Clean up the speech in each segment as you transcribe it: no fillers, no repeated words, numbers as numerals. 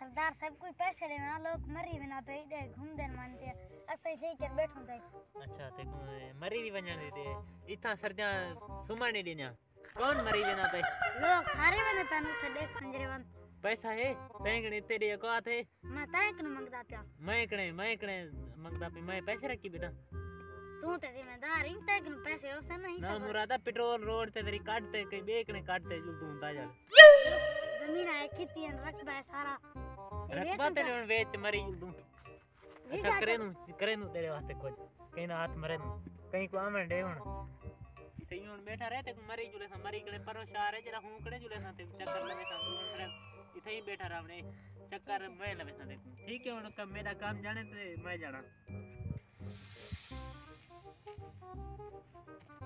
सरदार साहब कोई पैसे लेना लोग मरी बिना पे दे घूम देन मानते असई सही कर बैठो थे। अच्छा ते मरी भी वणन दे इथा सरजा सुमा नहीं देना कौन मरी देना पे लोग सारे बने तनु से देख संजरेवन पैसा है तैंगणे तेरे को आथे मैं तय कनु मंगदा प्या मैं कणे मंगदा पे मैं पैसे रखी बेटा तू ते जिम्मेदार इन तय कनु पैसे ओसे नहीं ना मुरादा पेट्रोल रोड ते तेरी काटते कई बेकणे काटते जो तू ता जा जमीन है खेती रकबा है सारा रकबा तेरे वेच मरी तू अच्छा करे नु तेरे वास्ते कुछ कहीं ना हाथ मरे नु कहीं को आमण दे हुन इथे यूं बैठा रहते मरी जुले सा मरी कड़े परोशार है जरा हूं कड़े जुले सा ते चक्कर लगे सा इथे ही बैठा रहने चक्कर मैं लगे सा देखूं ठीक है हुन कब मेरा काम जाने ते मैं जाना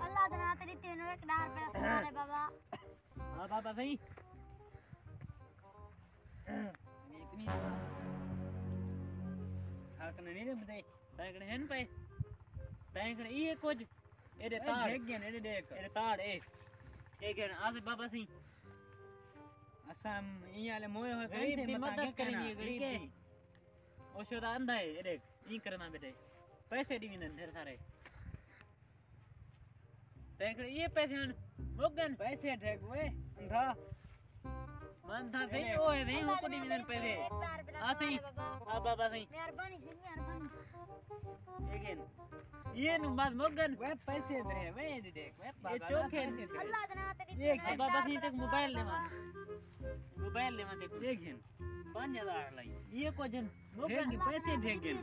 अल्लाह दना तेरी 3 पे सारे बाबा हां बाबा सही इतनी हाकने नहीं दे तैंकने हैं पे तैंकने ये कुछ एरे ताड़ देख गया एरे देख एरे ताड़ ए के आज बाबा सही असम ई वाले मोए हो गई ते मदद करनी गरीब की ओशोदा अंधा है ए देख ई करना बेटे पैसे दी विनन ढेर सारे तैंकने ये पैसे मोगन पैसे ठेक वे अंधा मन था सही ओ है नहीं को दी विनन पैसे आ सही आ बाबा सही मेहरबानी मेहरबानी लेकिन ये नु बात मोगन वे पैसे दे वे देख वे ये चोखे अल्लाह दना तेरी ये बाबा सही तक मोबाइल लेवा देख देखिन 5000 लाई ये को जन मोगन पैसे देगिन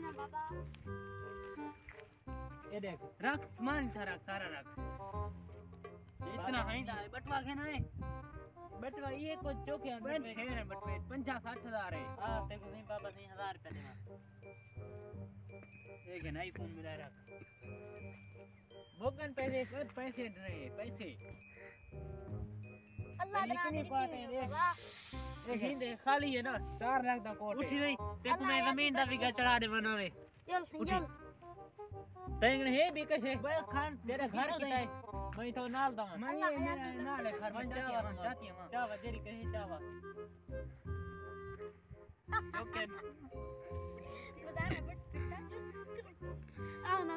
ये देख रख सामान सारा रख इतना है ना बटवा के ना बटवा ये को चोखे वे ठेर बटवे 50-60 है हां ते को नहीं बाबा सही 1000 रुपया देना एक है आईफोन मिला रख मोगन पैसे दे पैसे अल्लाह दना तेरी पाते देख एक ही खाली है ना 4 लाख दा कोट उठी गई देखो मैं जमीन दा बिगा चढ़ा दे बनावे चल सिंगल तैंगण है भी कशे वे खान तेरे घर किता है मैं तो नाल दा मैं मेरा नाल है घर में जाती है चावा जेरी कहे चावा ओके गुजारा बट आओ ना